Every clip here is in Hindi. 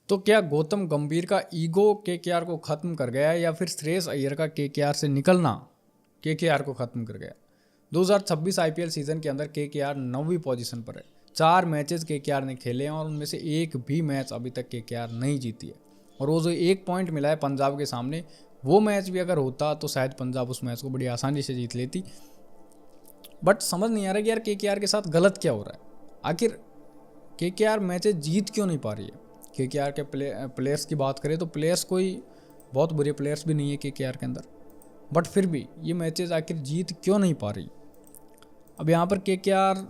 तो क्या गौतम गंभीर का ईगो केकेआर को खत्म कर गया या फिर श्रेयस अय्यर का केकेआर से निकलना केकेआर को खत्म कर गया? 2026 आईपीएल सीजन के अंदर केकेआर 9वीं पोजीशन पर है। 4 मैचेस केकेआर ने खेले हैं और उनमें से एक भी मैच अभी तक केकेआर नहीं जीती है। और वो जो 1 पॉइंट मिला है पंजाब के सामने, वो मैच भी अगर होता तो शायद पंजाब उस मैच को बड़ी आसानी से जीत लेती। बट समझ नहीं आ रहा कि यार केकेआर के साथ गलत क्या हो रहा है। आखिर केकेआर मैचेस जीत क्यों नहीं पा रही है? केकेआर के प्लेयर्स की बात करें तो प्लेयर्स कोई बहुत बुरे प्लेयर्स भी नहीं है केकेआर के अंदर, बट फिर भी ये मैचेस आखिर जीत क्यों नहीं पा रही? अब यहाँ पर केकेआर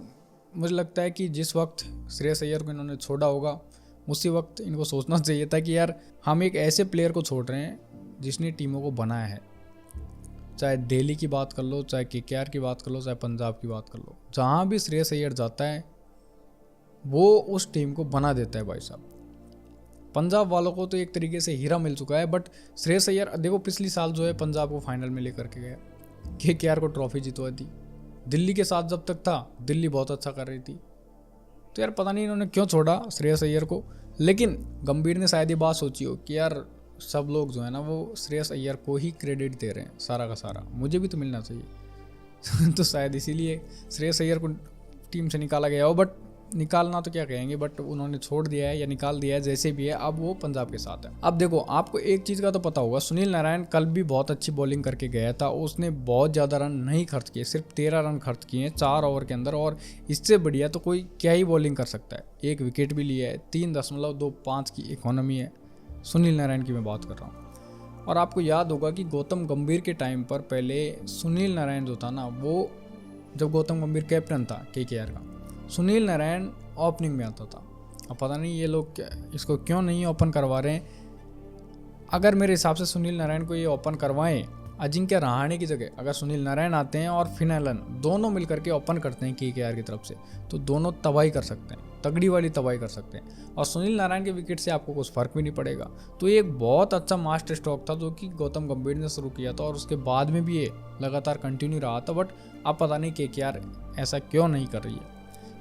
मुझे लगता है कि जिस वक्त श्रेयस अय्यर को इन्होंने छोड़ा होगा उसी वक्त इनको सोचना चाहिए था कि यार हम एक ऐसे प्लेयर को छोड़ रहे हैं जिसने टीमों को बनाया है। चाहे दिल्ली की बात कर लो, चाहे केकेआर की बात कर लो, चाहे पंजाब की बात कर लो, जहाँ भी श्रेयस अय्यर जाता है वो उस टीम को बना देता है। भाई साहब, पंजाब वालों को तो एक तरीके से हीरा मिल चुका है। बट श्रेयस अय्यर देखो पिछली साल जो है पंजाब को फाइनल में लेकर के गया, केकेआर को ट्रॉफी जितवा दी। दिल्ली के साथ जब तक था दिल्ली बहुत अच्छा कर रही थी। तो यार पता नहीं इन्होंने क्यों छोड़ा श्रेयस अय्यर को। लेकिन गंभीर ने शायद ये बात सोची हो कि यार सब लोग जो है ना वो श्रेयस अय्यर को ही क्रेडिट दे रहे हैं, सारा का सारा मुझे भी तो मिलना चाहिए। तो शायद इसीलिए श्रेयस अय्यर को टीम से निकाला गया हो। बट निकालना तो क्या कहेंगे, बट उन्होंने छोड़ दिया है या निकाल दिया है, जैसे भी है अब वो पंजाब के साथ है। अब देखो आपको एक चीज़ का तो पता होगा, सुनील नारायण कल भी बहुत अच्छी बॉलिंग करके गया था। उसने बहुत ज़्यादा रन नहीं खर्च किए, सिर्फ 13 रन खर्च किए हैं 4 ओवर के अंदर। और इससे बढ़िया तो कोई क्या ही बॉलिंग कर सकता है। 1 विकेट भी लिया है, 3.25 की इकोनॉमी है। सुनील नारायण की मैं बात कर रहा हूँ। और आपको याद होगा कि गौतम गंभीर के टाइम पर पहले सुनील नारायण जो था ना, वो जब गौतम गंभीर कैप्टन था केकेआर का, सुनील नारायण ओपनिंग में आता था। अब पता नहीं ये लोग इसको क्यों नहीं ओपन करवा रहे हैं। अगर मेरे हिसाब से सुनील नारायण को ये ओपन करवाएं अजिंक्य रहाणे की जगह, अगर सुनील नारायण आते हैं और फिन एलन दोनों मिलकर के ओपन करते हैं केकेआर की तरफ से, तो दोनों तबाही कर सकते हैं, तगड़ी वाली तबाही कर सकते हैं। और सुनील नारायण के विकेट से आपको कुछ फर्क भी नहीं पड़ेगा। तो ये एक बहुत अच्छा मास्टर स्ट्रोक था जो कि गौतम गंभीर ने शुरू किया था और उसके बाद में भी ये लगातार कंटिन्यू रहा था। बट अब पता नहीं केकेआर ऐसा क्यों नहीं कर रही है।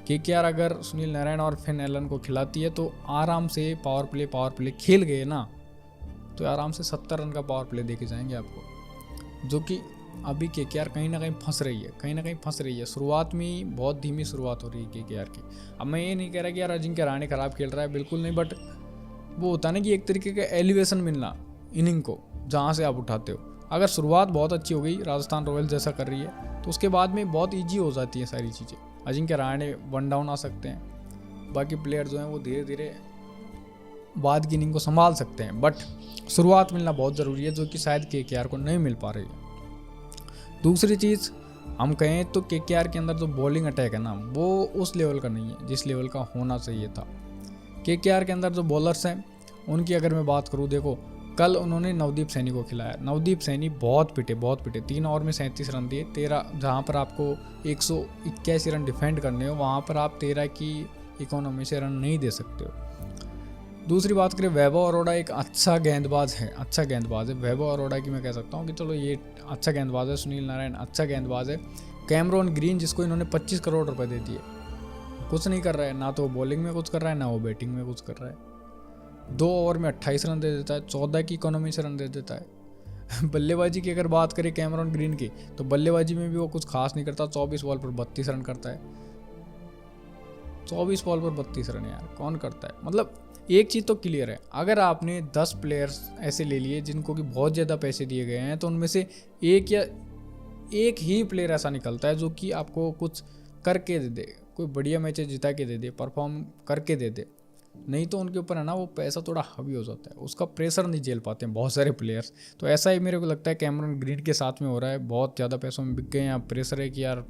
केकेआर अगर सुनील नारायण और फिन एलन को खिलाती है तो आराम से पावर प्ले खेल गए ना, तो आराम से 70 रन का पावर प्ले देके जाएंगे आपको। जो कि अभी केकेआर कहीं ना कहीं फंस रही है। शुरुआत में बहुत धीमी शुरुआत हो रही है केकेआर की। अब मैं ये नहीं कह रहा कि यार अजिंक्य रहाणे खराब खेल रहा है, बिल्कुल नहीं। बट वो होता ना कि एक तरीके का एलिवेशन मिलना इनिंग को, जहाँ से आप उठाते हो। अगर शुरुआत बहुत अच्छी हो गई, राजस्थान रॉयल्स जैसा कर रही है, तो उसके बाद में बहुत ईजी हो जाती है सारी चीज़ें। अजिंक्य रहाणे 1 डाउन आ सकते हैं, बाकी प्लेयर जो हैं वो धीरे धीरे बाद की इनिंग को संभाल सकते हैं। बट शुरुआत मिलना बहुत ज़रूरी है, जो कि शायद केकेआर को नहीं मिल पा रही है। दूसरी चीज़ हम कहें तो केकेआर के अंदर जो बॉलिंग अटैक है ना, वो उस लेवल का नहीं है जिस लेवल का होना चाहिए था। केकेआर के अंदर जो बॉलर्स हैं उनकी अगर मैं बात करूँ, देखो कल उन्होंने नवदीप सैनी को खिलाया। नवदीप सैनी बहुत पिटे 3 ओवर में 37 रन दिए। 13 जहाँ पर आपको 181 रन डिफेंड करने हो, वहाँ पर आप 13 की इकोनॉमी से रन नहीं दे सकते हो। दूसरी बात करें, वैभव अरोड़ा एक अच्छा गेंदबाज है। वैभव अरोड़ा की मैं कह सकता हूँ कि चलो ये अच्छा गेंदबाज है। सुनील नारायण अच्छा गेंदबाज है। कैमरॉन ग्रीन जिसको इन्होंने 25 करोड़ रुपए दे दिए, कुछ नहीं कर रहा है। ना तो बॉलिंग में कुछ कर रहा है, ना वो बैटिंग में कुछ कर रहा है। 2 ओवर में 28 रन दे देता है, 14 की इकोनॉमी से रन दे देता है। बल्लेबाजी की अगर बात करें कैमरॉन ग्रीन की, तो बल्लेबाजी में भी वो कुछ खास नहीं करता। 24 बॉल पर 32 रन करता है। 24 बॉल पर 32 रन यार कौन करता है? मतलब एक चीज़ तो क्लियर है, अगर आपने 10 प्लेयर्स ऐसे ले लिए जिनको कि बहुत ज़्यादा पैसे दिए गए हैं, तो उनमें से एक ही प्लेयर ऐसा निकलता है जो कि आपको कुछ करके दे दे, कोई बढ़िया मैचेस जिता के दे दे, परफॉर्म करके दे दे। नहीं तो उनके ऊपर है ना वो पैसा थोड़ा हावी हो जाता है, उसका प्रेशर नहीं झेल पाते हैं बहुत सारे प्लेयर्स। तो ऐसा ही मेरे को लगता है कैमरॉन ग्रीन के साथ में हो रहा है। बहुत ज़्यादा पैसों में बिक गए हैं। अब प्रेशर है कि यार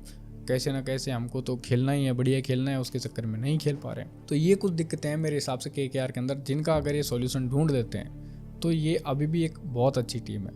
कैसे ना कैसे हमको तो खेलना ही है, बढ़िया खेलना है, उसके चक्कर में नहीं खेल पा रहे हैं। तो ये कुछ दिक्कतें हैं मेरे हिसाब से केकेआर के अंदर, जिनका अगर ये सॉल्यूशन ढूंढ देते हैं तो ये अभी भी एक बहुत अच्छी टीम है।